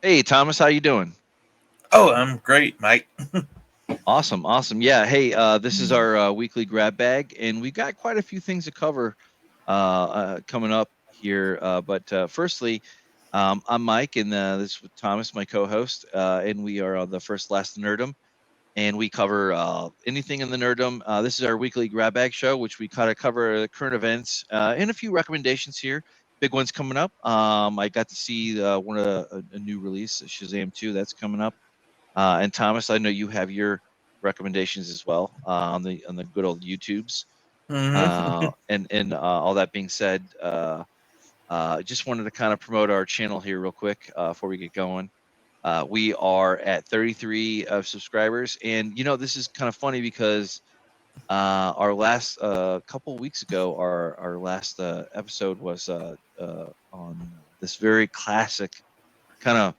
Hey Thomas, how you doing? Oh, I'm great, Mike. Awesome. Yeah, hey, this is our weekly grab bag, and we've got quite a few things to cover coming up here. But firstly, I'm Mike, and this is Thomas, my co-host, and we are on the First Last Nerdom, and we cover anything in the Nerdom. This is our weekly grab bag show, which we kind of cover the current events and a few recommendations here. Big ones coming up. I got to see one of a new release, Shazam 2, that's coming up. And Thomas, I know you have your recommendations as well on the good old YouTubes. hmm And all that being said, just wanted to kind of promote our channel here real quick before we get going. We are at 33 subscribers, and this is kind of funny because our last couple weeks ago, our last episode was on this very classic kind of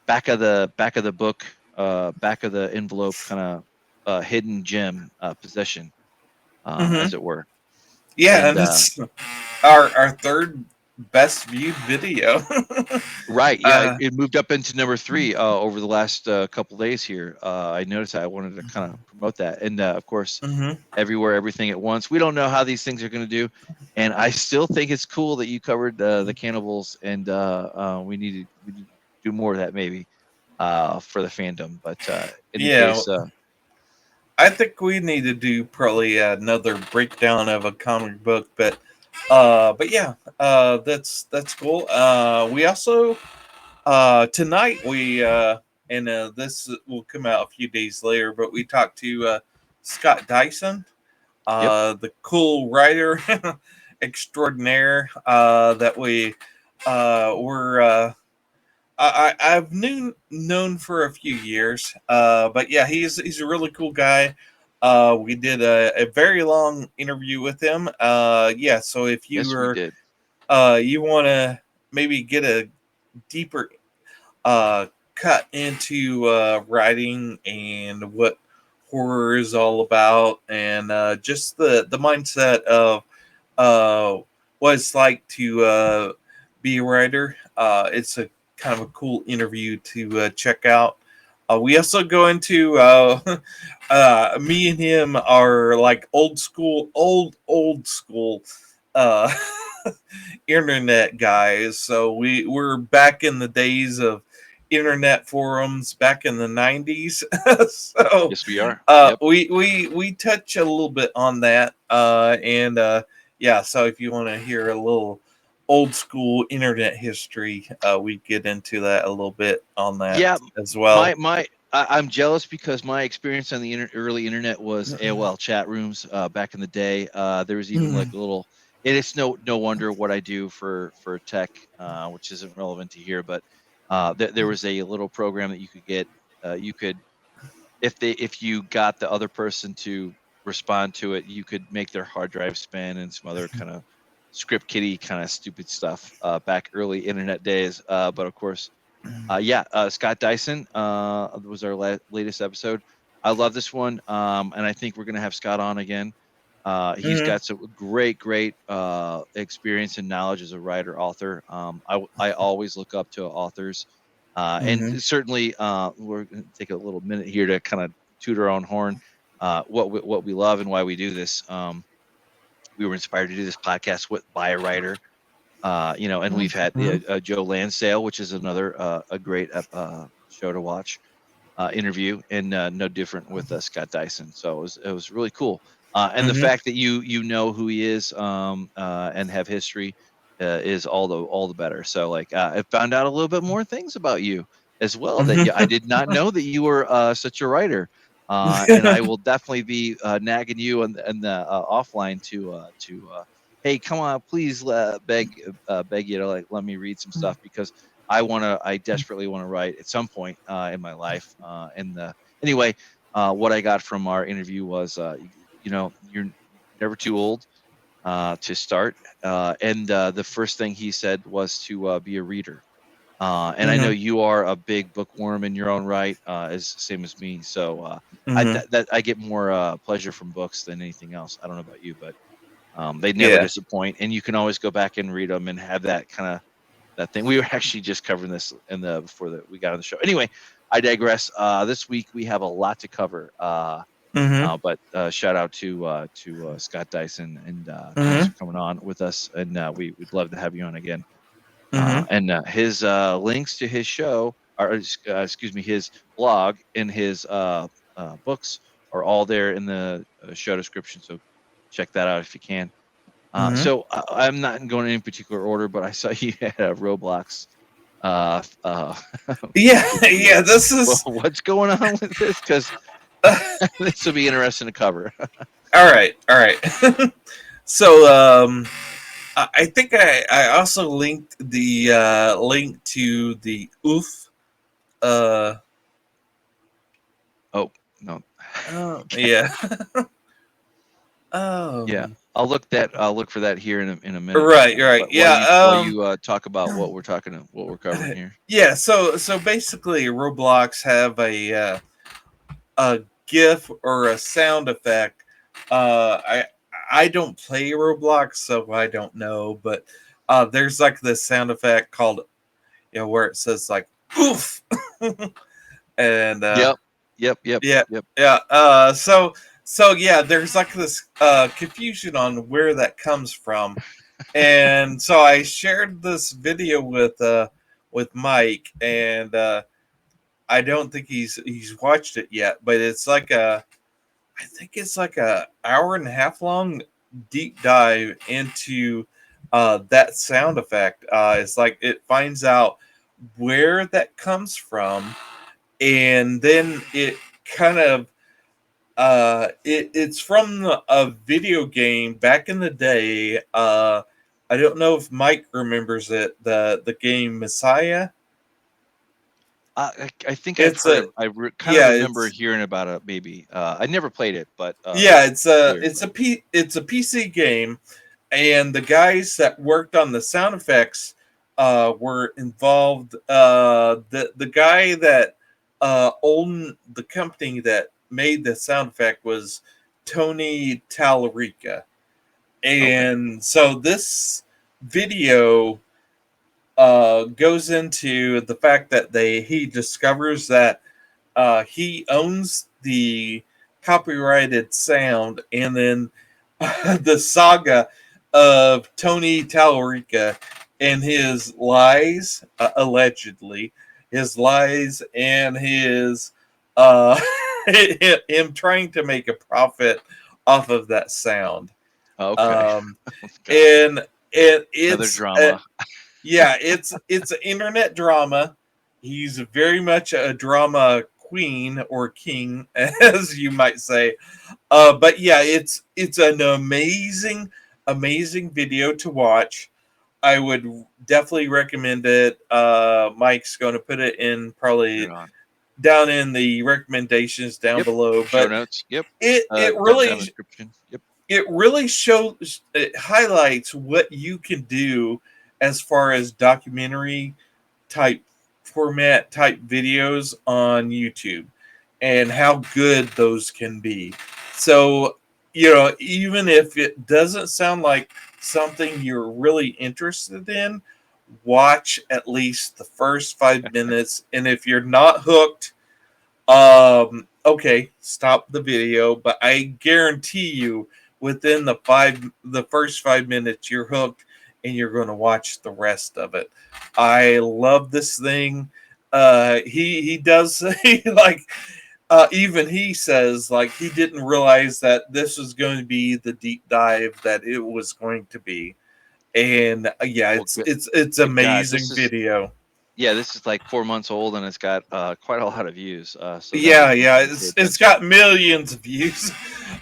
back of the book, back of the envelope kind of hidden gem possession, hmm as it were. Yeah, And and it's our third best viewed video. right, yeah, it, uh, it moved up into number three over the last couple days here. I noticed that. I wanted to kind of promote that, and of course, hmm everywhere, everything at once. We don't know how these things are going to do, and I still think it's cool that you covered the cannibals, and we need to do more of that maybe for the fandom. But any Yeah, case, I think we need to do probably another breakdown of a comic book, but yeah, that's cool. We also tonight we this will come out a few days later, but we talked to Scott Dyson, yep. the cool writer extraordinaire that we were. I've known for a few years, but yeah, he's a really cool guy. We did a very long interview with him. Yeah, so if Yes, we did. you want to maybe get a deeper uh, cut into writing and what horror is all about, and just the mindset of uh, what it's like to be a writer. It's a kind of a cool interview to check out. We also go into me and him are like old school uh, internet guys. So we're back in the days of internet forums back in the 90s. So Yes, we are. Yep. we touch a little bit on that. And yeah, so if you want to hear a little old school internet history, we get into that a little bit on that Yeah, as my well. my I'm jealous because my experience on the early internet was AOL chat rooms back in the day. There was even like a little. And it's no wonder what I do for tech, which isn't relevant to here, but there was a little program that you could get. You could if you got the other person to respond to it, you could make their hard drive spin and some other kind of script kiddie kind of stupid stuff back early internet days. But of course, yeah, Scott Dyson was our latest episode. I love this one, and I think we're gonna have Scott on again. He's Mhm, got some great experience and knowledge as a writer author. I always look up to authors, mhm, and certainly we're going to take a little minute here to kind of toot our own horn. What we love and why we do this. We were inspired to do this podcast by a writer, and we've had mhm. Joe Lansdale, which is another a great show to watch, interview, and no different with Scott Dyson. So it was really cool, and the Mhm. fact that you know who he is, and have history, is all the better. So like I found out a little bit more things about you as well that I did not know that you were such a writer. And I will definitely be nagging you and the offline to hey, come on, please beg you to like let me read some stuff because I desperately want to write at some point in my life. Anyway, what I got from our interview was, you're never too old to start. And the first thing he said was to be a reader. And I know Mhm, you are a big bookworm in your own right, as same as me. So mhm. I get more pleasure from books than anything else. I don't know about you, but they never Yeah. disappoint, and you can always go back and read them and have that kind of that thing. We were actually just covering this before we got on the show. Anyway, I digress. This week we have a lot to cover. But shout out to Scott Dyson, and thanks for coming on with us. And we'd love to have you on again. And his links to his show, or excuse me, his blog and his books are all there in the show description. So check that out if you can. So I'm not going in any particular order, but I saw you had a Roblox. Yeah. This is what's going on with this, because this will be interesting to cover. all right. So I think I also linked the link to the oof. Oh no. Yeah. Oh Yeah, I'll look for that here in a minute. Right. But Yeah. while you talk about what we're covering here. Yeah. So basically, Roblox have a GIF or a sound effect. I don't play Roblox, so I don't know. But there's like this sound effect called, where it says like "oof," and Yep. yeah. So yeah, there's like this confusion on where that comes from, and so I shared this video with Mike, and I don't think he's watched it yet, but it's like I think it's like a hour and a half long deep dive into that sound effect. It's like it finds out where that comes from, and then it kind of it's from a video game back in the day. I don't know if Mike remembers it. The game Messiah. I think It's I've heard. Kind of remember it's hearing about it. Maybe I never played it, but yeah, it's a PC game, and the guys that worked on the sound effects were involved. The guy that owned the company that made the sound effect was Tony Tallarica, and so this video goes into the fact that he discovers that he owns the copyrighted sound, and then the saga of Tony Tallarica and his lies, allegedly, his lies and his him trying to make a profit off of that sound. Okay. And it's another drama. Yeah, it's an internet drama. He's very much a drama queen or king, as you might say. But yeah, it's an amazing video to watch. I would definitely recommend it. Mike's going to put it in probably down in the recommendations down below. But show notes. Yep. It really description. Yep. It really shows. It highlights what you can do as far as documentary type format type videos on YouTube, and how good those can be. So, even if it doesn't sound like something you're really interested in, watch at least the first 5 minutes. And if you're not hooked, okay, stop the video. But I guarantee you, within the first 5 minutes, you're hooked, and you're going to watch the rest of it. I love this thing. He does say, like, even he says, like, he didn't realize that this was going to be the deep dive that it was going to be. And yeah, it's amazing video. Yeah, this is like 4 months old, and it's got quite a lot of views. So it's got millions of views.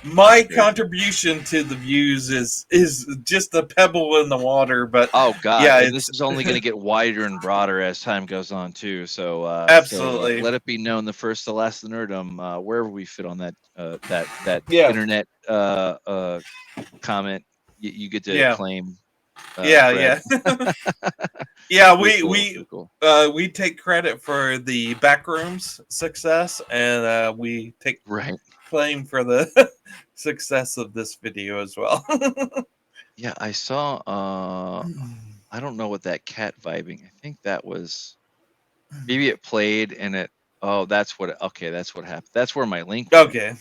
My contribution to the views is just a pebble in the water, but oh god, yeah, this is only going to get wider and broader as time goes on too. So absolutely, let it be known, the first to last, the Nerdom, wherever we fit on that yeah. internet comment, you get to claim. Yeah. Yeah, cool. We take credit for the backrooms success, and we take claim for the success of this video as well. Yeah, I saw I don't know what that cat vibing. I think that was maybe it played and it. Oh, that's what. Okay, that's what happened. That's where my link went. Okay.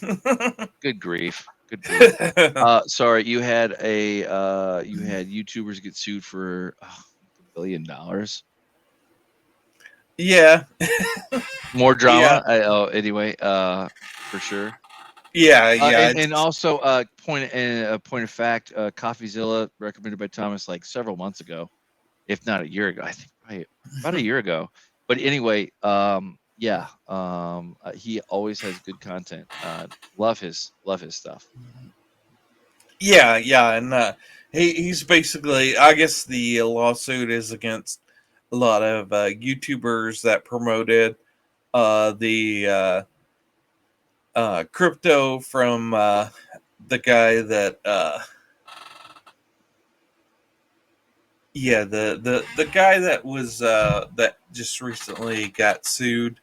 Good grief. Good grief. Sorry, you had YouTubers get sued for $1 billion. Yeah. More Yeah. drama. Anyway, for sure. Yeah. Yeah. And also, point of fact, CoffeeZilla recommended by Thomas like several months ago, if not a year ago. I think probably about a year ago. But anyway, yeah, he always has good content. Love his stuff. Yeah. Yeah. And he's basically, I guess the lawsuit is against a lot of YouTubers that promoted the crypto from the guy that yeah, the guy that was that just recently got sued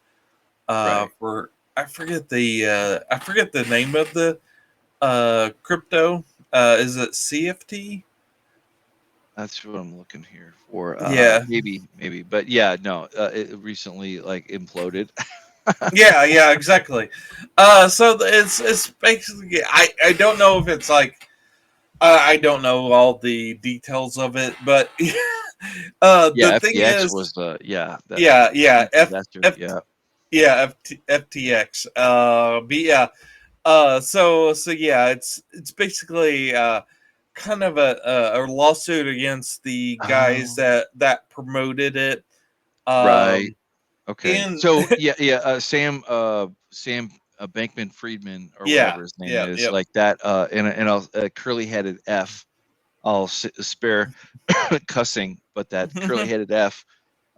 Right. for I forget the name of the crypto. Is it CFT? That's what I'm looking here for. Yeah. Maybe, but yeah, no. It recently like imploded. Yeah, yeah, exactly. So it's basically I don't know if it's like I don't know all the details of it, but the Yeah, thing FTX is, was that yeah, yeah, huge disaster. Yeah. yeah, FTX. But yeah, so yeah, it's basically kind of a lawsuit against the guys Oh, that promoted it. right. Um, Okay. in So yeah. Sam Bankman Friedman or yeah, whatever his name yeah, is, yep. like that. And a curly headed F. I'll spare cussing, but that curly headed F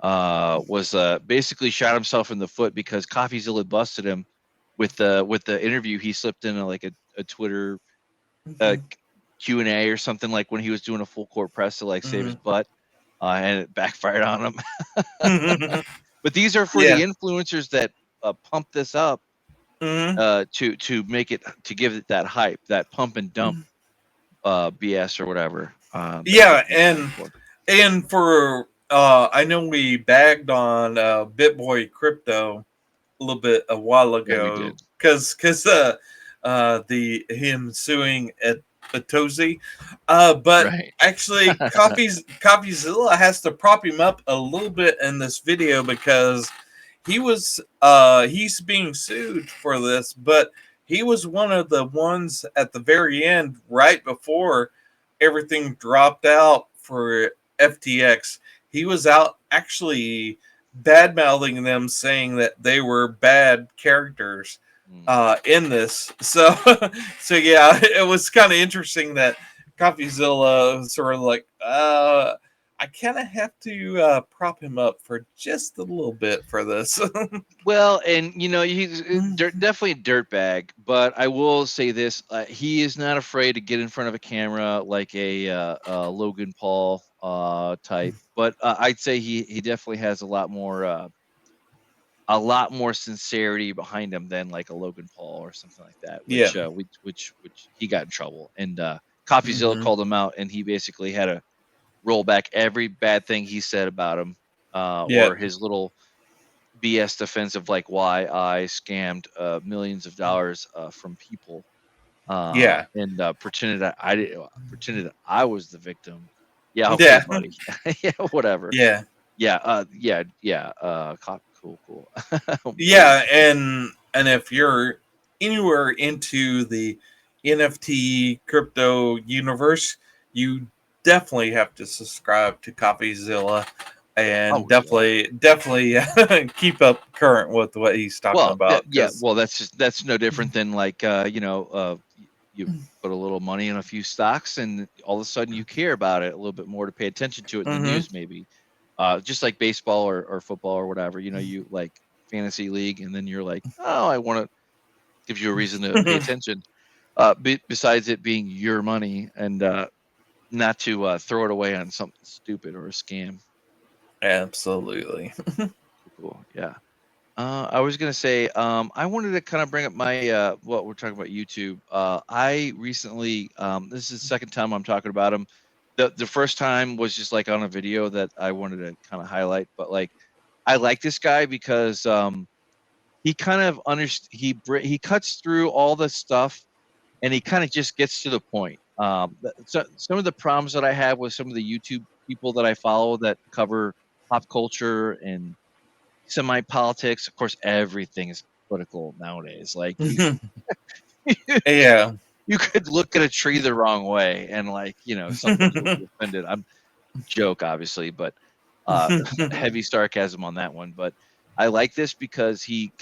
was basically shot himself in the foot because CoffeeZilla busted him with the interview. He slipped in a Twitter uh, Q&A or something, like when he was doing a full court press to like save his butt, and it backfired on him. But these are for the Yeah. influencers that pump this up Hmm. to make it, to give it that hype, that pump and dump BS or whatever that Yeah, people are going for. and for I know we bagged on BitBoy Crypto a little bit a while Yeah, we ago did. because the him suing at Atosi, but Right. actually CoffeeZilla has to prop him up a little bit in this video because he's being sued for this, but he was one of the ones at the very end, right before everything dropped out for FTX. He was out actually bad mouthing them, saying that they were bad characters Mm. in this. So, so yeah, it was kind of interesting that CoffeeZilla was sort of like, I kind of have to prop him up for just a little bit for this. Well, and he's definitely a dirtbag, but I will say this: he is not afraid to get in front of a camera like a Logan Paul type. But I'd say he definitely has a lot more sincerity behind him than like a Logan Paul or something like that, Yeah. which he got in trouble. And CoffeeZilla Hmm. called him out, and he basically had to roll back every bad thing he said about him, Yeah. or his little BS defense of like why I scammed millions of dollars from people, Yeah. and pretended that I was the victim. Yeah, okay, Yeah. buddy. Yeah, whatever. Yeah. Yeah, yeah. Cool. We'll Yeah, and if you're anywhere into the NFT crypto universe, you definitely have to subscribe to CoffeeZilla and Oh yeah. definitely keep up current with what he's talking Well, about yeah. because Well, that's no different than like you put a little money in a few stocks, and all of a sudden you care about it a little bit more to pay attention to it in the hmm news, maybe. Just like baseball or football or whatever. You like fantasy league, and then you're like, oh, I want to, gives you a reason to pay attention. Besides it being your money, and not to throw it away on something stupid or a scam. absolutely. Cool. Yeah. I was gonna say, I wanted to kind of bring up my what we're talking about YouTube. I recently, this is the second time I'm talking about him. the first time was just like on a video that I wanted to kind of highlight, but like I like this guy because he kind of he cuts through all the stuff and he kind of just gets to the point. So some of the problems that I have with some of the YouTube people that I follow that cover pop culture and semi politics, of course, everything is political nowadays. Like Yeah. you could look at a tree the wrong way and like somebody will be offended. I'm joke obviously, but heavy sarcasm on that one. But I like this because he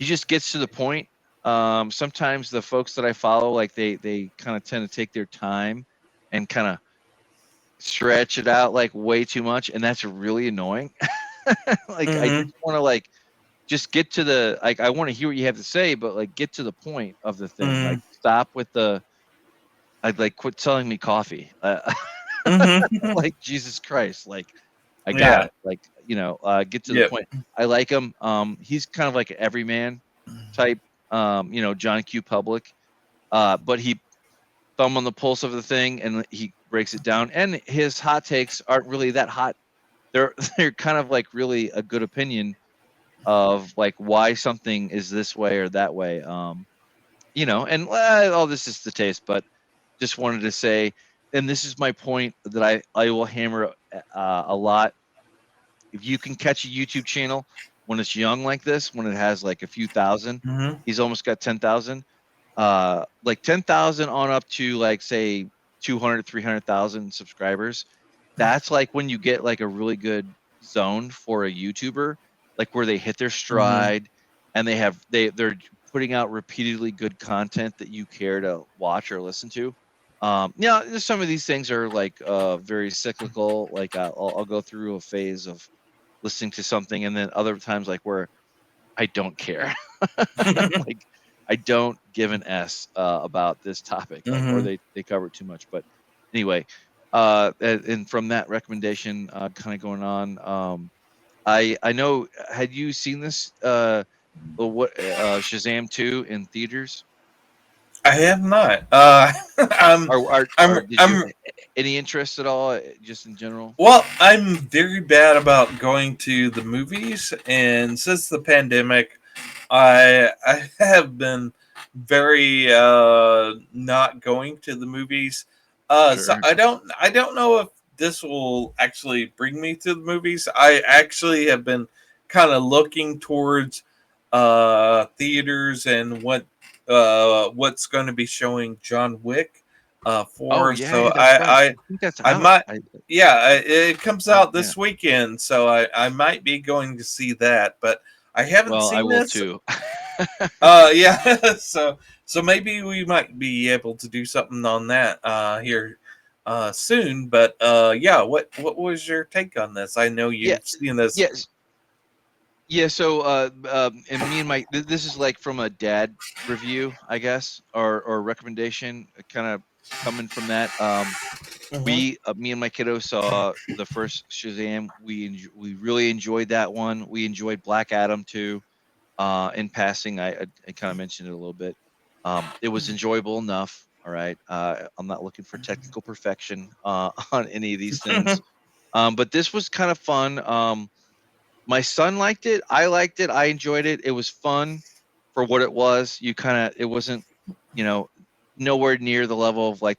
just gets to the point. Sometimes the folks that I follow, like they kind of tend to take their time and kind of stretch it out like way too much, and that's really annoying. Like I Hmm. just want to like just get to the like I want to hear what you have to say, but like get to the point of the thing. Hmm. Like stop with the I'd like quit selling me coffee. Hmm. Like Jesus Christ, like I got Yeah. it. Like get to the Yep. point. I like him. He's kind of like an everyman type. John Q. Public. But he thumb on the pulse of the thing and he breaks it down. And his hot takes aren't really that hot. They're they're kind of like really a good opinion of like why something is this way or that way. And all this is the taste, but just wanted to say, and this is my point that I will hammer a lot. If you can catch a YouTube channel when it's young like this, when it has like a few thousand, Hmm. he's almost got 10,000. Like 10,000 on up to like say 200, 300,000 subscribers. That's like when you get like a really good zone for a YouTuber, like where they hit their Hmm. stride and they're putting out repeatedly good content that you care to watch or listen to. Some of these things are like very cyclical. Like I'll go through a phase of listening to something, and then other times like where I don't care. Like I don't give an S about this topic, like or Hmm. they cover it too much. But anyway, and from that recommendation, kind of going on, I know. Had you seen this? Shazam 2 in theaters? I have not. Or did you I'm. any interest at all, just in general? Well, I'm very bad about going to the movies, and since the pandemic, I have been very not going to the movies. So Sure. I don't know if this will actually bring me to the movies. I actually have been kind of looking towards theaters and what's going to be showing John Wick Oh for. yeah, So yeah, that's right. I think that's I out. might, yeah, it comes Right, out yeah. this weekend, so I might be going to see that, but I haven't Well, I seen will this. too. Yeah, so maybe we might be able to do something on that here soon. But yeah, what was your take on this? I know Yeah, you've seen this. yes. Yeah, so and me and my this is like from a dad review, I guess, or recommendation, kind of coming from that. Hmm. Me and my kiddo saw the first Shazam. We really enjoyed that one. We enjoyed Black Adam too. In passing, I kind of mentioned it a little bit. It was enjoyable enough. All right. I'm not looking for technical perfection on any of these things. But this was kind of fun. My son liked it. I liked it. I enjoyed it. It was fun for what it was. It wasn't, you know, nowhere near the level of like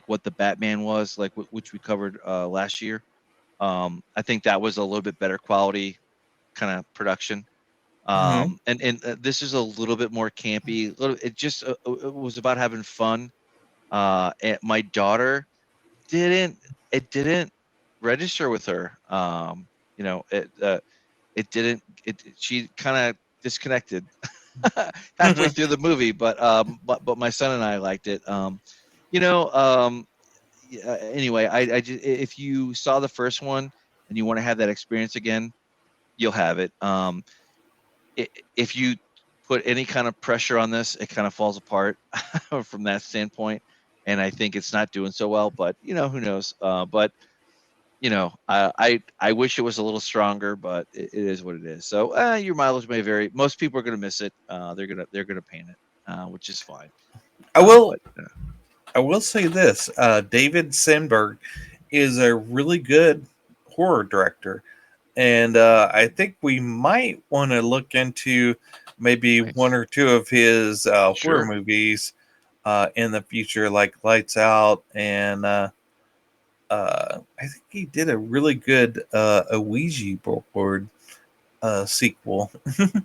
what the Batman was, like which we covered last year. I think that was a little bit better quality kind of production. Hmm. And this is a little bit more campy. It was about having fun. And my daughter didn't it didn't register with her. It didn't it she kind of disconnected halfway through the movie, but my son and I liked it. You know, yeah, anyway, I just if you saw the first one and you want to have that experience again, you'll have it. If you put any kind of pressure on this, it kind of falls apart from that standpoint. And I think it's not doing so well, but who knows? But I wish it was a little stronger, but it is what it is. So your mileage may vary. Most people are going to miss it. They're gonna pan it, which is fine. I will. But I will say this: David Sandberg is a really good horror director, and I think we might want to look into maybe one Nice. or two of his horror Sure. movies in the future, like Lights Out, and I think he did a really good a Ouija board sequel.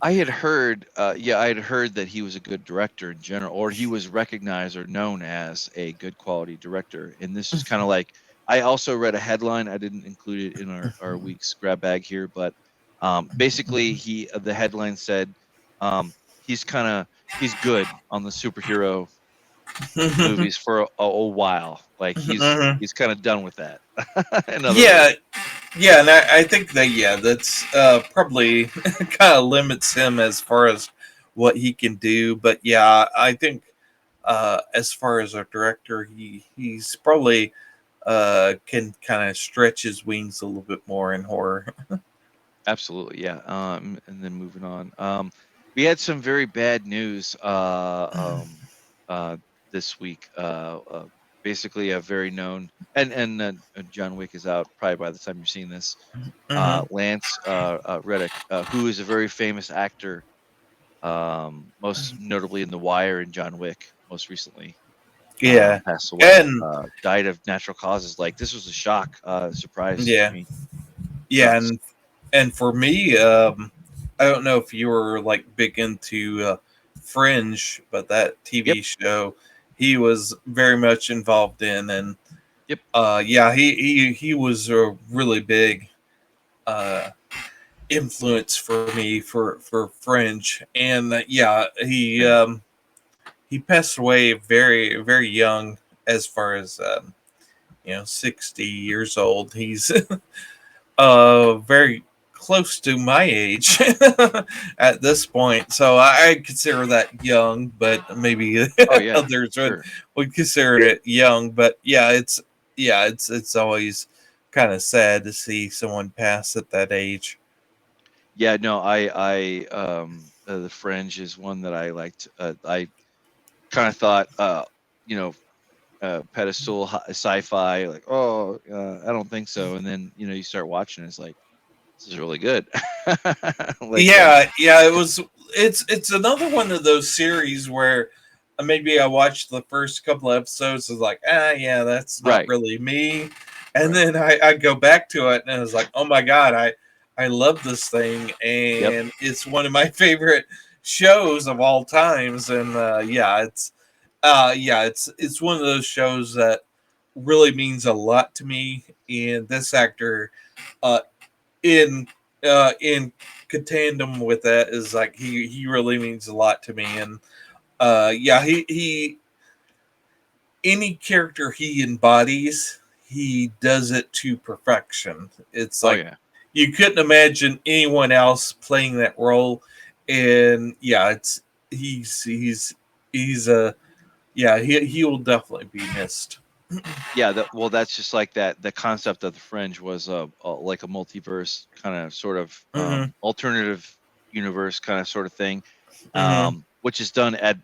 I had heard, yeah, I had heard that he was a good director in general, or he was recognized or known as a good quality director. And this is kind of like, I also read a headline. I didn't include it in our week's grab bag here, but basically, the headline said he's kind of he's good on the superhero movies for a while. Like Mhm. he's kind of done with that. In other Yeah, words, yeah, and I think that that's probably kind of limits him as far as what he can do. But yeah, I think as far as a director, he's probably can kind of stretch his wings a little bit more in horror. absolutely, yeah. And then moving on, we had some very bad news uh, this week. Basically, a very known and John Wick is out probably by the time you're seeing this. Hmm. Lance Reddick, who is a very famous actor, most notably in The Wire and John Wick, most recently, Yeah, passed away. and Died of natural causes. Like this was a shock, surprise to yeah, me. yeah, Sucks. and for me, I don't know if you were like big into Fringe, but that Yep. TV show he was very much involved in, and Yep. yeah, he was a really big uh, influence for me for Fringe, and yeah, Same. he passed away very young, as far as 60 years old. He's very close to my age at this point, so I consider that young, but maybe Oh yeah, others sure. would consider it young. But yeah, it's always kind of sad to see someone pass at that age. Yeah, no, The Fringe is one that I liked. I kind of thought, you know, pedestal sci-fi, like, oh, I don't think so. And then, you start watching, it's like, this is really good. Like, Yeah, it was. It's another one of those series where maybe I watched the first couple of episodes, is like, yeah, that's not right, really me, and right. then I go back to it and I was like, oh my god, I love this thing, Yep. and it's one of my favorite shows of all times, and it's one of those shows that really means a lot to me, and this actor uh, in in tandem with that is like he really means a lot to me, and yeah, he any character he embodies, he does it to perfection. It's Oh like yeah. you couldn't imagine anyone else playing that role, and yeah, it's he's a yeah, he will definitely be missed. Yeah, well, that's just like that. The concept of the Fringe was like a multiverse kind of sort of Hmm. alternative universe kind of sort of thing, Hmm. which is done ad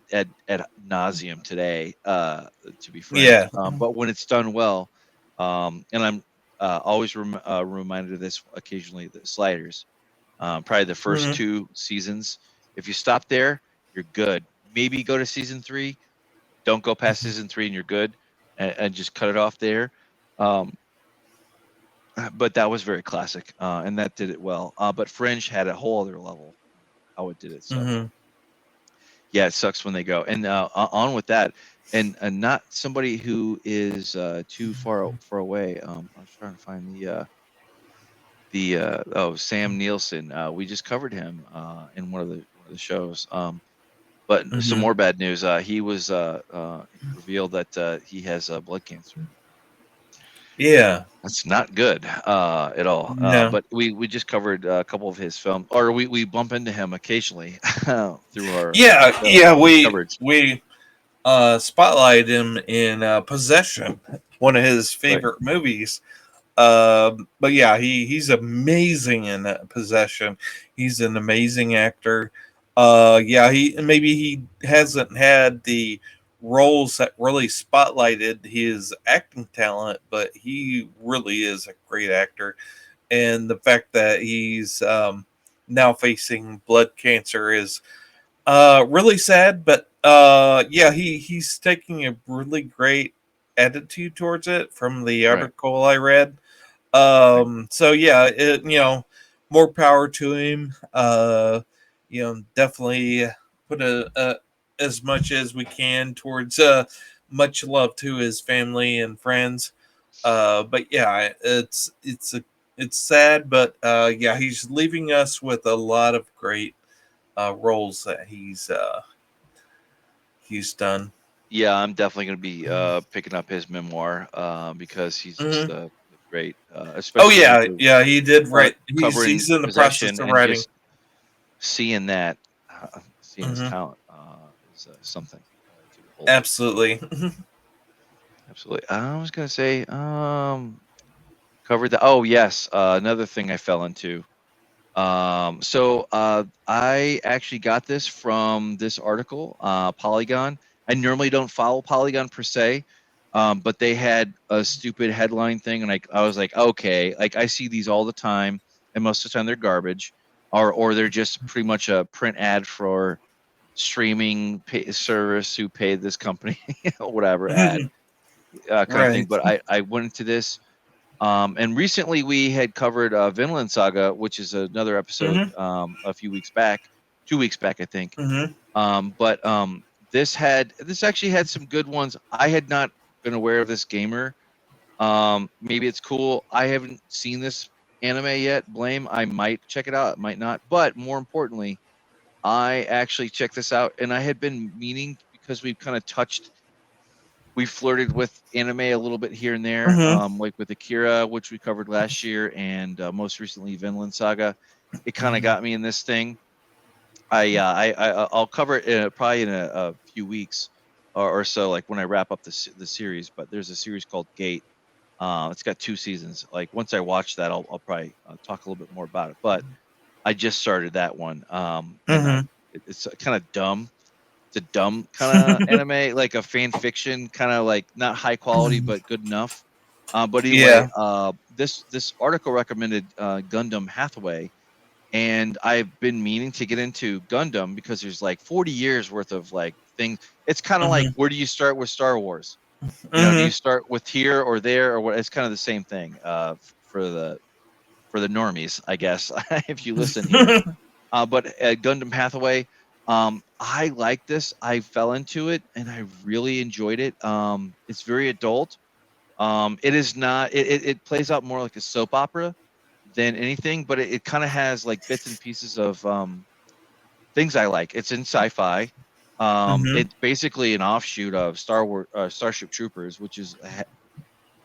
nauseum today, to be frank. Yeah. But when it's done well, and I'm always reminded of this occasionally, the Sliders, probably the first Hmm. two seasons. If you stop there, you're good. Maybe go to season three. Don't go past season three, and you're good, and just cut it off there. Um, but that was very classic, and that did it well. But Fringe had a whole other level how it did it. So Hmm. yeah, it sucks when they go. And on with that, and not somebody who is too far away. I was trying to find the Sam Nielsen. We just covered him in one of the shows. But some Hmm. more bad news. He was revealed that he has blood cancer. Yeah. That's not good at all. No. But we just covered a couple of his films, or we bump into him occasionally through our Yeah, coverage. we spotlighted him in Possession, one of his Right. favorite movies. But yeah, he's amazing in Possession. He's an amazing actor. Yeah, he hasn't had the roles that really spotlighted his acting talent, but he really is a great actor. And the fact that he's now facing blood cancer is really sad, but yeah, he's taking a really great attitude towards it from the Right. article I read. Right. So yeah, more power to him. Definitely put a as much as we can towards much love to his family and friends. But yeah, it's sad, but yeah, he's leaving us with a lot of great roles that he's done. Yeah, I'm definitely going to be picking up his memoir because he's just Hmm. great, Oh especially with yeah, the yeah, he did write. covering He's in the process possession of and writing. just seeing that, seeing his Hmm. talent is something to behold. Absolutely. Absolutely. I was going to say, covered the. Oh yes, another thing I fell into. I actually got this from this article, Polygon. I normally don't follow Polygon per se, but they had a stupid headline thing, and I was like, okay, like I see these all the time, and most of the time they're garbage, or they're just pretty much a print ad for streaming service who paid this company, whatever ad kind of thing. Right. But I went into this. And recently we had covered Vinland Saga, which is another episode Hmm. a few weeks back, 2 weeks back, I think. Hmm. But this actually had some good ones. I had not been aware of this gamer. Maybe it's cool. I haven't seen this anime yet. Blame. I might check it out. It might not. But more importantly, I actually checked this out, and I had been meaning because we've kind of touched we flirted with anime a little bit here and there, Hmm. like with Akira, which we covered last year, and most recently Vinland Saga. It kind of got me in this thing. I'll cover it probably in a few weeks or so, like when I wrap up the series. But there's a series called Gate. It's got 2 seasons. Like once I watch that, I'll probably talk a little bit more about it. But I just started that one, and Hmm. it's kind of dumb. It's a dumb kind of anime, like a fan fiction, kind of like not high quality but good enough. But anyway, Yeah. this article recommended Gundam Hathaway, and I've been meaning to get into Gundam because there's like 40 years worth of like things. It's kind of like Hmm. where do you start with Star Wars? Do you Hmm. start with here or there or what? It's kind of the same thing for the normies, I guess, if you listen here. But Gundam Hathaway, I like this. I fell into it and I really enjoyed it. It's very adult. It is not. It plays out more like a soap opera than anything, but it kind of has like bits and pieces of things I like. It's in sci-fi. Hmm. It's basically an offshoot of Star Wars, Starship Troopers, which is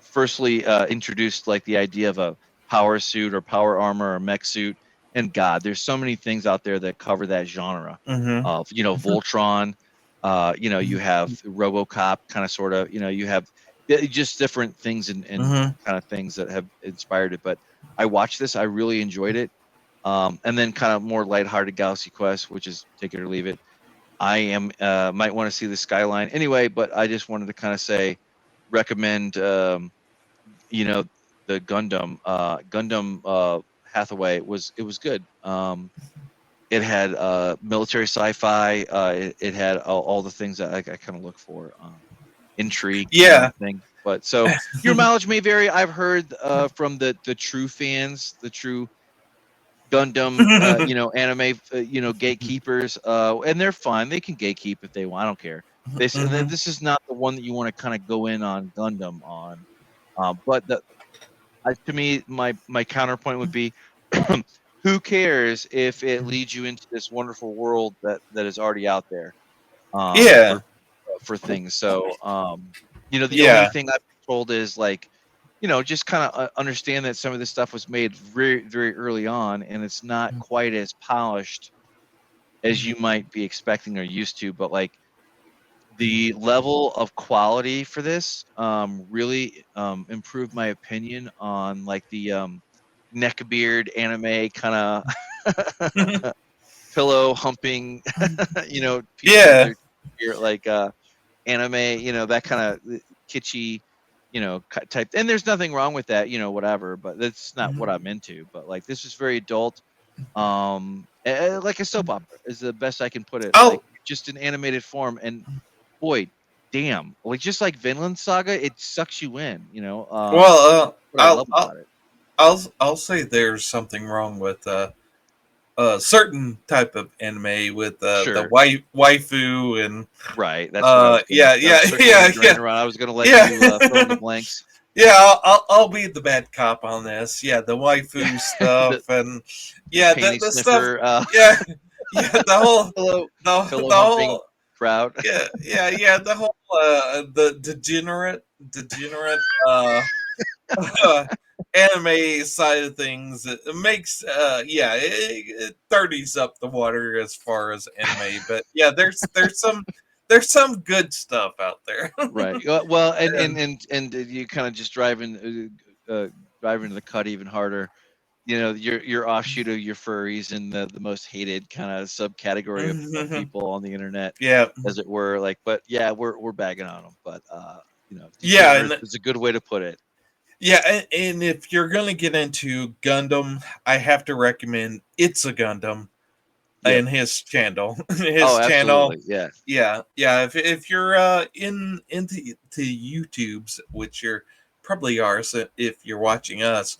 firstly introduced like the idea of a power suit or power armor or mech suit. And God, there's so many things out there that cover that genre Hmm. of Voltron. You have RoboCop, kind of sort of. You have just different things and Hmm. kind of things that have inspired it. But I watched this, I really enjoyed it. And then kind of more lighthearted Galaxy Quest, which is take it or leave it. I am might want to see the Skyline anyway, but I just wanted to kind of say recommend you know the Gundam Hathaway was good. It had military sci-fi. It had all the things that I kind of look for, intrigue, Yeah. thing. But so your mileage may vary. I've heard from the true fans, the true Gundam, anime, gatekeepers, and they're fine. They can gatekeep if they want. I don't care. Hmm. This is not the one that you want to kind of go in on Gundam on. But to me, my counterpoint would be, who cares if it leads you into this wonderful world that is already out there Yeah. for things. So the only Yeah. thing I've been told is like, just kind of understand that some of this stuff was made very very early on, and it's not quite as polished as you might be expecting or used to. But like the level of quality for this really improved my opinion on like the neckbeard anime kind of pillow humping people with Yeah. their ear, like anime, that kind of kitschy, type. And there's nothing wrong with that, whatever. But that's not what I'm into. But like this is very adult, like a soap opera is the best I can put it. Like Oh, just an animated form, and boy, damn, like just like Vinland Saga, it sucks you in. well, What I love about it. I'll say there's something wrong with a certain type of anime with the Sure. waifu and Right. That's what I was gonna. I was circling the drain around. I was gonna let you fill in the yeah. blanks. Yeah, I'll be the bad cop on this. Yeah, the waifu the stuff and the yeah, panty the stuff. sniffer, Yeah, yeah, pillow the pillow humping whole crowd. yeah, the whole the degenerate anime side of things. It makes it 30s up the water as far as anime, but yeah, there's some good stuff out there. Right. Well, and and And and and you kind of just drive into the cut even harder. Your offshoot of your furries and the most hated kind of subcategory of people on the internet, yeah, as it were. Like, but yeah, we're bagging on them. But yeah, degenerate and is a good way to put it. yeah, and if you're gonna get into Gundam, I have to recommend It's a Gundam Yep. and his channel. Oh, His channel, absolutely. Yeah. yeah. If you're into YouTube's, which you're probably are, so if you're watching us,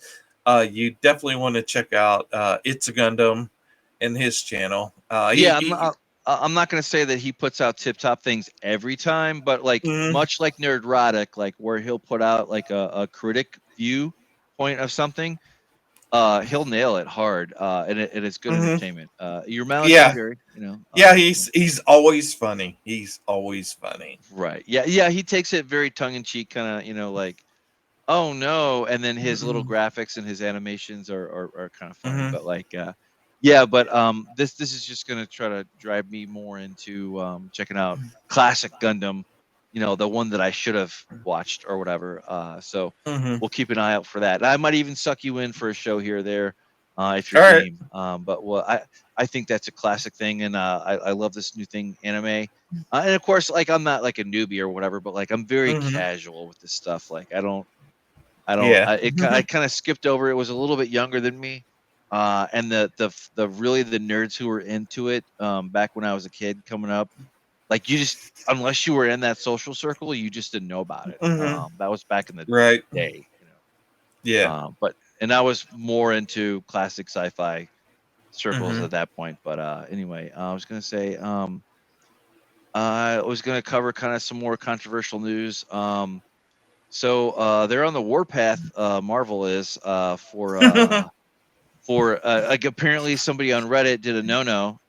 you definitely want to check out It's a Gundam and his channel. Yeah, I'm not going to say that he puts out tip top things every time, but like Mhm, much like Nerdrotic, like where he'll put out like a critic view point of something, he'll nail it hard, and it's good mhm. entertainment. Your mileage may Yeah, vary, yeah. He's always funny. He's always funny. right? Yeah, yeah. He takes it very tongue in cheek, kind of, like, oh no, and then his little Mhm, graphics and his animations are kind of funny, mhm, but like, yeah, but this is just gonna try to drive me more into checking out classic Gundam, the one that I should have watched or whatever. So mhm. we'll keep an eye out for that. I might even suck you in for a show here or there, if you're All right. game. But well, I think that's a classic thing, and I love this new thing, anime. And of course, like I'm not like a newbie or whatever, but like I'm very Mhm. casual with this stuff. Like I don't. Yeah. I kind of skipped over. It was a little bit younger than me, and the really the nerds who were into it, back when I was a kid coming up, like you just unless you were in that social circle, you just didn't know about it. Mhm. That was back in the Right. day, Yeah. But and I was more into classic sci-fi circles Mhm. at that point. But anyway, I was gonna say, I was gonna cover kind of some more controversial news. So they're on the warpath. Marvel is for like apparently somebody on Reddit did a no,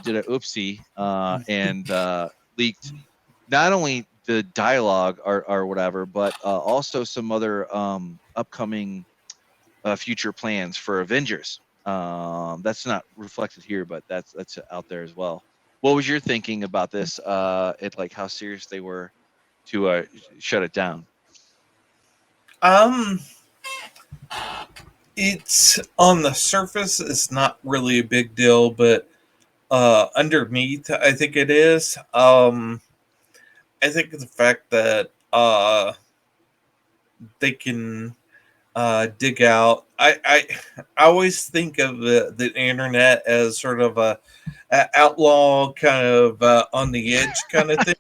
did a oopsie, and leaked not only the dialogue or whatever, but also some other upcoming future plans for Avengers. That's not reflected here, but that's out there as well. What was your thinking about this? Like how serious they were to shut it down? um, it's on the surface, it's not really a big deal, but underneath, I think it is. I think the fact that they can dig out. I always think of the internet as sort of a outlaw kind of on the edge kind of thing.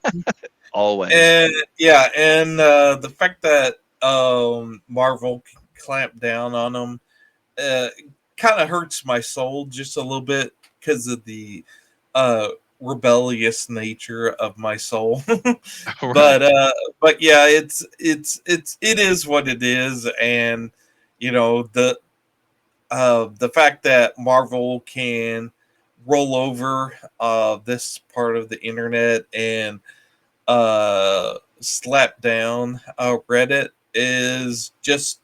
Always. And yeah, and the fact that Marvel can clamp down on them uh, kind of hurts my soul just a little bit because of the uh, rebellious nature of my soul. Right. but uh, but yeah, it is what it is, and you know the fact that Marvel can roll over this part of the internet and slap down Reddit is just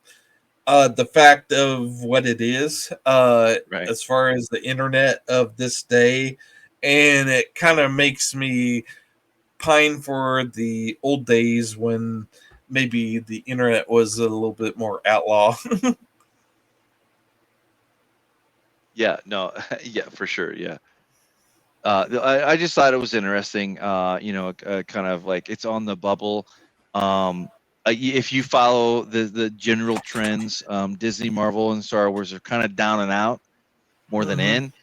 the fact of what it is Right. as far as the internet of this day. And it kind of makes me pine for the old days when maybe the internet was a little bit more outlaw. Yeah. No. Yeah. For sure. Yeah. I just thought it was interesting. Kind of like it's on the bubble. If you follow the general trends, Disney, Marvel, and Star Wars are kind of down and out more than Mm-hmm. in.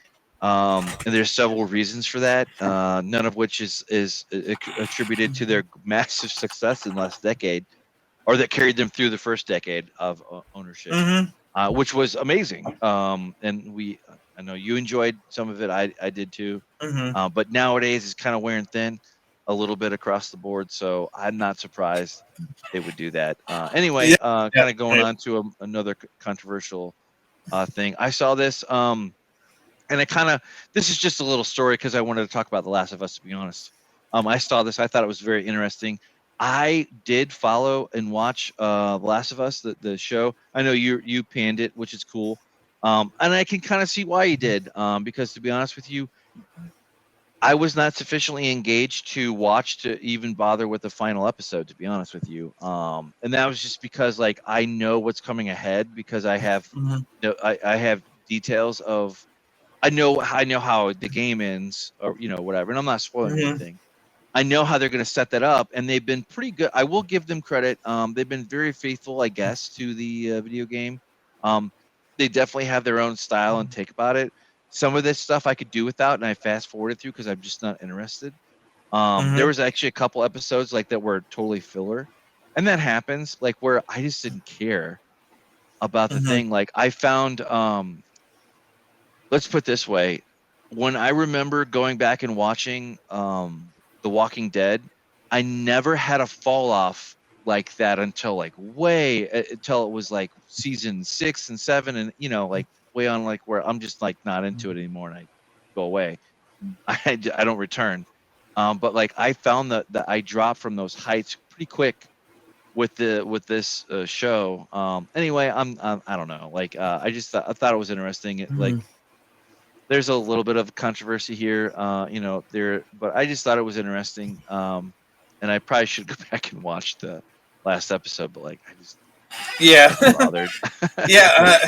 And there's several reasons for that. None of which is attributed to their massive success in the last decade, or that carried them through the first decade of ownership, Mm-hmm. which was amazing. And I know you enjoyed some of it. I did too. Mm-hmm. But nowadays it's kind of wearing thin a little bit across the board. So I'm not surprised they would do that. Yeah. Yeah. Kind of going on to another controversial thing. I saw this. And I kind of this is just a little story because I wanted to talk about The Last of Us. To be honest, I saw this. I thought it was very interesting. I did follow and watch The Last of Us, the show. I know you panned it, which is cool. And I can kind of see why you did. Because to be honest with you, I was not sufficiently engaged to watch to even bother with the final episode. To be honest with you, and that was just because like I know what's coming ahead because Mm-hmm. I have details of I know how the game ends, or whatever. And I'm not spoiling Mm-hmm. anything. I know how they're going to set that up, and they've been pretty good. I will give them credit. They've been very faithful, I guess, to the video game. Um, they definitely have their own style and take about it. Some of this stuff I could do without, and I fast forwarded through because I'm just not interested. There Mm-hmm. was actually a couple episodes like that were totally filler, and that happens. Like where I just didn't care about the Mm-hmm. thing. Like I found let's put it this way. When I remember going back and watching The Walking Dead, I never had a fall off like that until like way until it was like season 6 and 7, and like way on like where I'm just like not into it anymore and I go away. I don't return. But like I found that I dropped from those heights pretty quick with this show. Anyway, I don't know. Like I thought it was interesting. Mm-hmm. Like there's a little bit of controversy here, but I just thought it was interesting. And I probably should go back and watch the last episode, but like I just Yeah. couldn't be bothered. Yeah.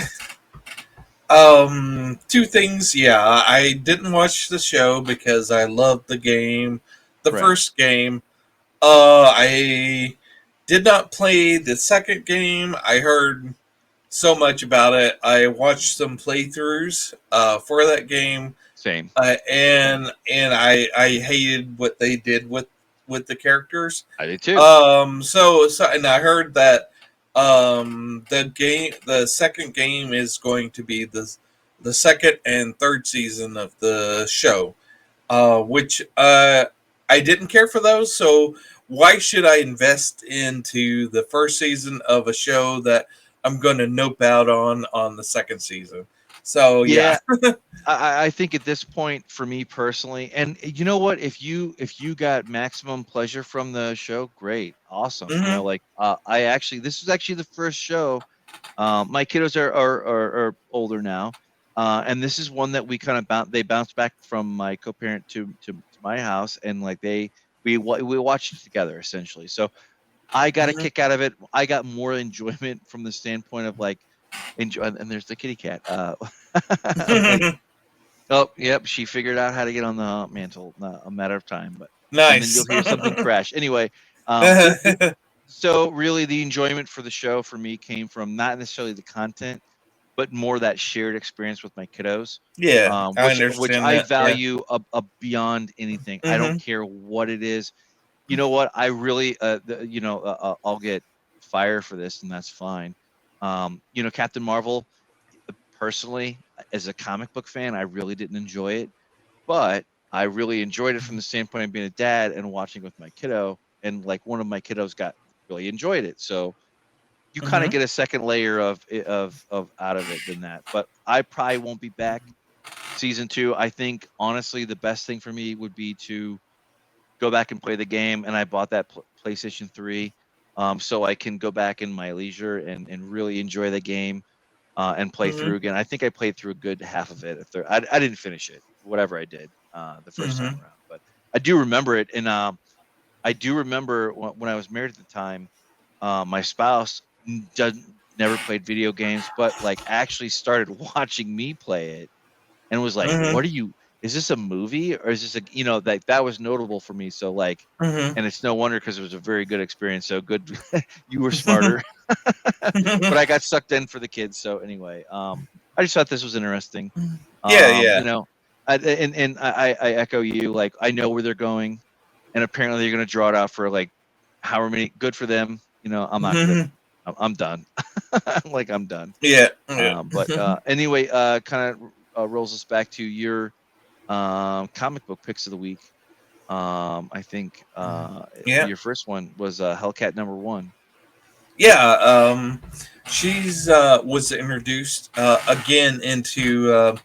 Two things. Yeah, I didn't watch the show because I loved the game, the Right. first game. I did not play the second game. I heard so much about it. I watched some playthroughs for that game, Same. and I hated what they did with the characters. I did too. And I heard that the second game is going to be the second and third season of the show, which I didn't care for those. So why should I invest into the first season of a show that I'm going to nope out on the second season? So yeah. Yeah, I think at this point, for me personally, and you know what, if you got maximum pleasure from the show, great, awesome. Hmm. Like this was actually the first show. My kiddos are older now, and this is one that we kind of they bounced back from my co-parent to my house, and like we watched it together essentially. So I got a Hmm. kick out of it. I got more enjoyment from the standpoint of like enjoy. And there's the kitty cat. Like, oh, yep, she figured out how to get on the mantle. A matter of time, but and then Nice. you'll hear something crash. Anyway, it so really the enjoyment for the show for me came from not necessarily the content, but more that shared experience with my kiddos, Yeah, I which understand I that. Yeah. value beyond anything. I don't Hmm. care what it is. You know what? I really, I'll get fire for this, and that's fine. Captain Marvel, personally, as a comic book fan, I really didn't enjoy it, but I really enjoyed it from the standpoint of being a dad and watching with my kiddo, and like one of my kiddos got really enjoyed it. So you kind of Hmm. get a second layer of out of it than that. But I probably won't be back season two. I think honestly, the best thing for me would be to go back and play the game. And I bought that PlayStation 3, so I can go back in my leisure and really enjoy the game and play Hmm. through again. I think I played through a good half of it. I didn't finish it, whatever I did the first time Hmm. around, but I do remember it. And I do remember when I was married at the time, my spouse doesn't never played video games, but like actually started watching me play it and was like, Hmm. "What are you?" is this a movie or is this a, you know, that was notable for me. So like, Mm-hmm. and it's no wonder because it was a very good experience. So good, you were smarter, but I got sucked in for the kids. So anyway, I just thought this was interesting. Yeah, yeah. You know, I echo you. Like I know where they're going, and apparently they're going to draw it out for like however many. Good for them. You know, I'm not good. I'm done. Like I'm done. Yeah, yeah. But anyway, kind of rolls us back to your comic book picks of the week. I think Yeah. your first one was Hellcat #1. Yeah, she's was introduced again into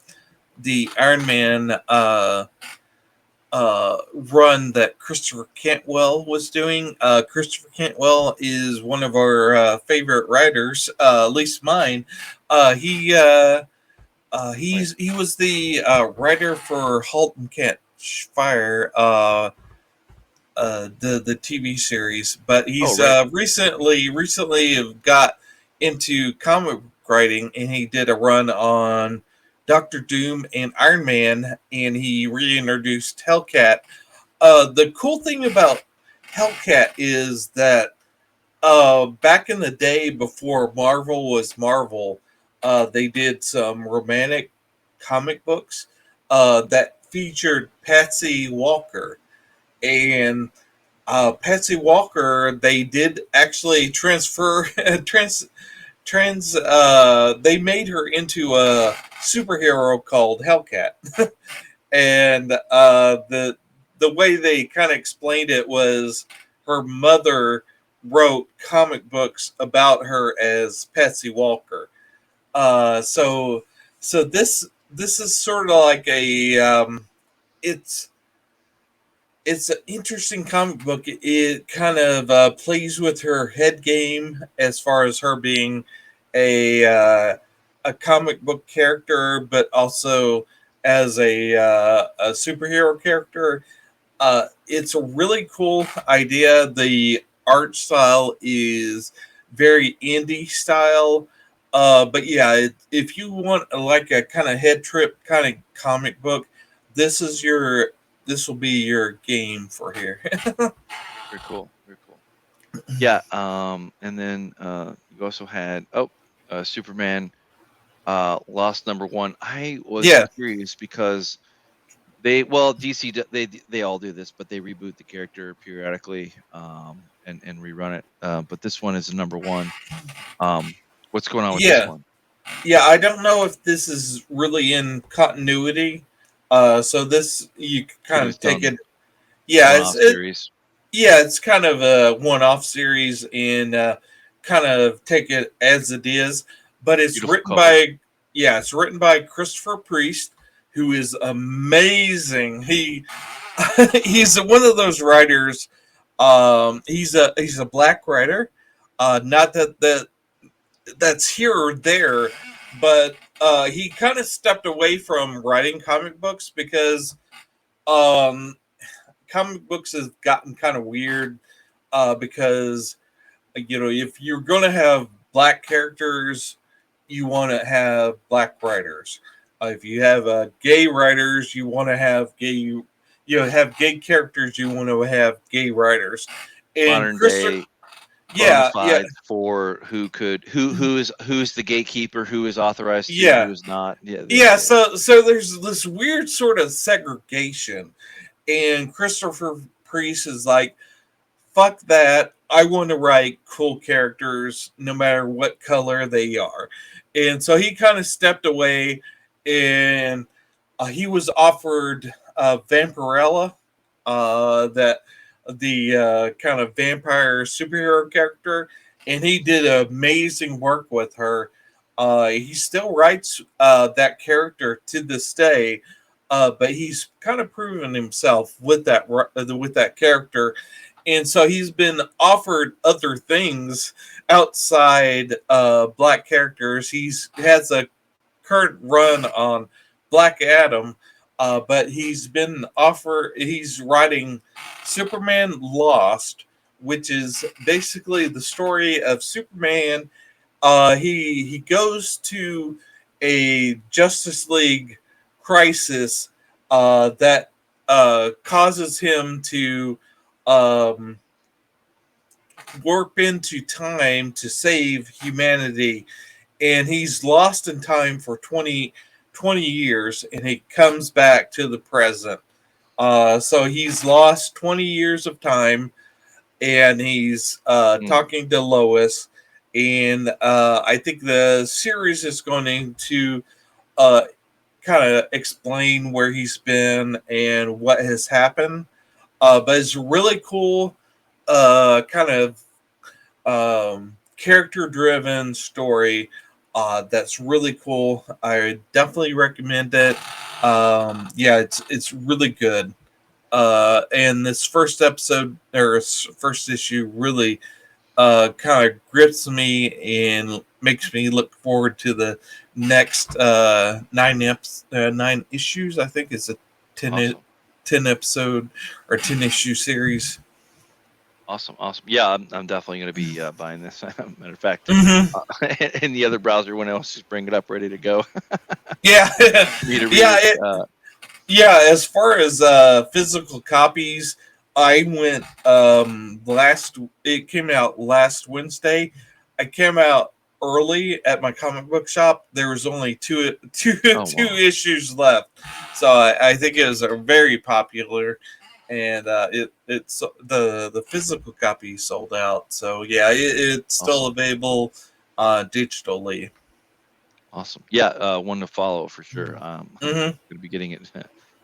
the Iron Man run that Christopher Cantwell was doing. Christopher Cantwell is one of our favorite writers, at least mine. Right. He was the writer for *Halt and Catch Fire*, the TV series, but Oh, he's right. recently got into comic writing, and he did a run on Doctor Doom and Iron Man, and he reintroduced Hellcat. The cool thing about Hellcat is that back in the day before Marvel was Marvel, they did some romantic comic books that featured Patsy Walker, and Patsy Walker, they did actually transfer they made her into a superhero called Hellcat. And the way they kind of explained it was her mother wrote comic books about her as Patsy Walker. So this is sort of like a it's it's an interesting comic book. It kind of plays with her head game as far as her being a comic book character, but also as a superhero character. It's a really cool idea. The art style is very indie style. But yeah, if you want like a kind of head trip kind of comic book, this is your this will be your game for here. Very cool. Very cool. Yeah. And then you also had Superman Lost #1. I was Yeah, curious because DC they all do this, but they reboot the character periodically and rerun it. But this one is a #1. What's going on with this yeah, one? yeah. I don't know if this is really in continuity. So this you Could kind have of just take done it. Yeah, one-off series. yeah, it's kind of a one-off series, and kind of take it as it is. But it's Beautiful written colors. by it's written by Christopher Priest, who is amazing. He's one of those writers. He's a black writer. Not that's here or there, but he kind of stepped away from writing comic books because um, comic books has gotten kind of weird because if you're going to have black characters, you want to have black writers. If you have gay writers, you want to have gay. Have gay characters. You want to have gay writers. And Modern day bona yeah, yeah, fides for who's the gatekeeper, who is authorized to, yeah, who is not. Yeah, yeah. yeah. So there's this weird sort of segregation, and Christopher Priest is like, fuck that. I want to write cool characters no matter what color they are. And so he kind of stepped away, and he was offered Vampirella, that the kind of vampire superhero character, and he did amazing work with her. He still writes that character to this day, but he's kind of proven himself with that character, and so he's been offered other things outside black characters. He's has a current run on Black Adam, but he's writing Superman Lost, which is basically the story of Superman. He goes to a Justice League crisis that causes him to um, warp into time to save humanity, and he's lost in time for 20 years, and he comes back to the present. So he's lost 20 years of time, and he's Mm. talking to Lois. And I think the series is going to uh, kind of explain where he's been and what has happened. But it's really cool, kind of character driven story that's really cool. I definitely recommend it. Yeah, it's really good. And this first episode or first issue really kind of grips me and makes me look forward to the next 9 issues. I think it's a 10, Awesome. 10 episode or 10 issue series. Awesome. Yeah, I'm definitely going to be buying this. Matter of fact, Mm-hmm. in the other browser when I was just bring it up, ready to go. Yeah, Me to read yeah, it. yeah. As far as physical copies, I went last. It came out last Wednesday. I came out early at my comic book shop. There was only Oh two wow. issues left, so I think it was very popular, and it's the physical copy sold out. So yeah, it's still Awesome. available digitally. Awesome. Yeah, one to follow for sure. I'm going Mm-hmm. to be getting it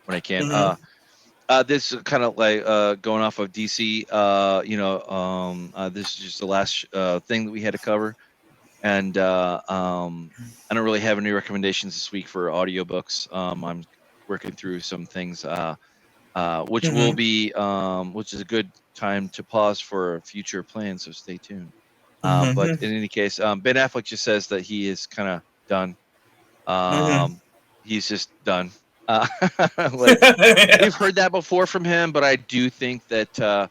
when I can. Mm-hmm. This is kind of like going off of DC. This is just the last thing that we had to cover, and I don't really have any recommendations this week for audiobooks. I'm working through some things, Mm-hmm. which is a good time to pause for future plans. So stay tuned. But Mm-hmm. in any case, Ben Affleck just says that he is kind of done. Mm-hmm. Um, he's just done. Uh, like we've heard that before from him, but I do think that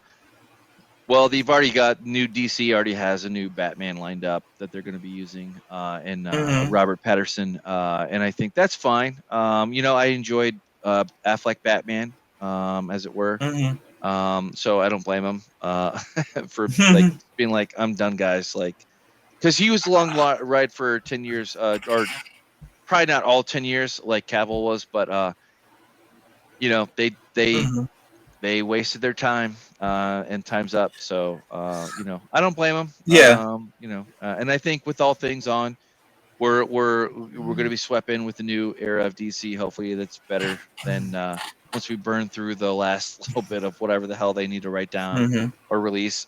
well, they've already got new DC already has a new Batman lined up that they're going to be using, and Mm-hmm. Robert Patterson, and I think that's fine. I enjoyed Affleck Batman, as it were. Mm-hmm. So I don't blame him for like being like, I'm done, guys. Like, because he was the long ride for 10 years, or probably not all 10 years like Cavill was, but they Mm-hmm. they wasted their time, and time's up. So I don't blame them. Yeah. And I think with all things on, we're going to be swept in with the new era of DC. Hopefully, that's better than once we burn through the last little bit of whatever the hell they need to write down Mm-hmm. or release.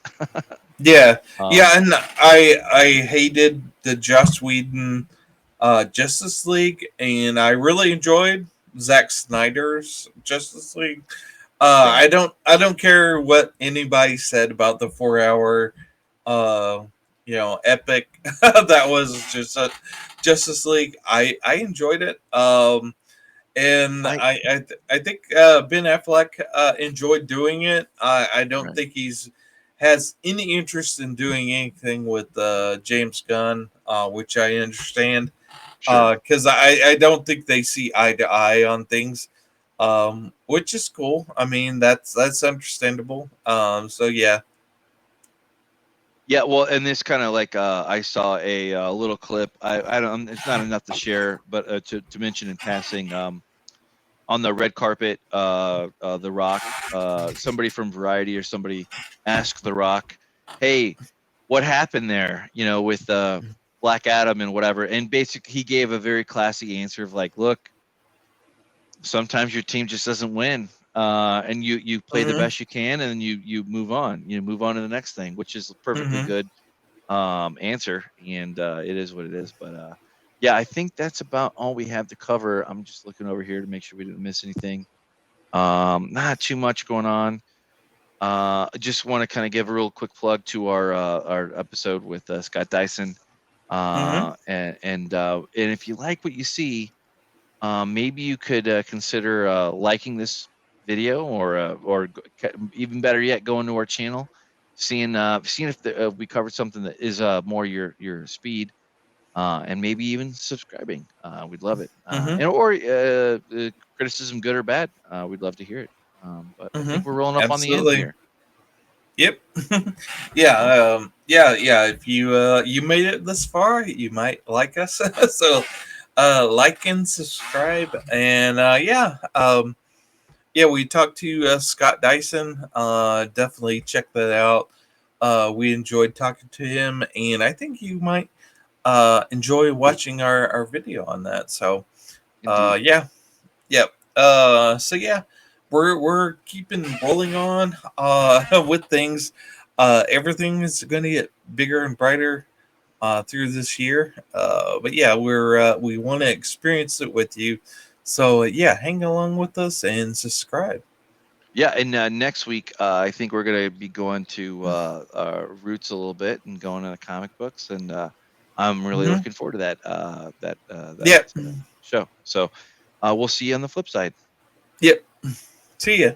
Yeah. um, Yeah. And I hated the Joss Whedon Justice League, and I really enjoyed Zack Snyder's Justice League. yeah, I don't care what anybody said about the 4 hour uh epic that was just a Justice League. I enjoyed it. And I I think Ben Affleck enjoyed doing it. I don't right, think he's has any interest in doing anything with James Gunn, which I understand, sure. because I don't think they see eye to eye on things, which is cool. I mean, that's understandable. So yeah. Yeah, well, and this kind of like I saw a little clip. I don't. It's not enough to share, but to mention in passing. On the red carpet, The Rock, somebody from Variety or somebody asked The Rock, "Hey, what happened there? With Black Adam and whatever." And basically, he gave a very classy answer of like, "Look, sometimes your team just doesn't win, and you play the Hmm. best you can, and then you move on. You move on to the next thing," which is a perfectly Hmm. good answer, and it is what it is. But yeah, I think that's about all we have to cover. I'm just looking over here to make sure we didn't miss anything. Not too much going on. I just want to kind of give a real quick plug to our episode with Scott Dyson. Hmm. And if you like what you see, maybe you could consider liking this video, or even better yet, going to our channel, seeing if we covered something that is more your speed, and maybe even subscribing. We'd love it. Hmm. And or criticism, good or bad. We'd love to hear it. But I think Mm-hmm. we're rolling up on the end Absolutely. here. Yep. Yeah. Cool. Yeah. If you made it this far, you might like us. So, like and subscribe, and yeah, we talked to Scott Dyson. Definitely check that out. We enjoyed talking to him, and I think you might enjoy watching our video on that. So, Indeed. yeah, yep. So yeah, we're keeping rolling on with things. Everything is going to get bigger and brighter through this year. But yeah, we want to experience it with you. So yeah, hang along with us and subscribe. Yeah, and next week I think we're gonna be going to roots a little bit and going into comic books, and I'm really Mm-hmm. looking forward to that Yep. show. So we'll see you on the flip side. Yep. See ya.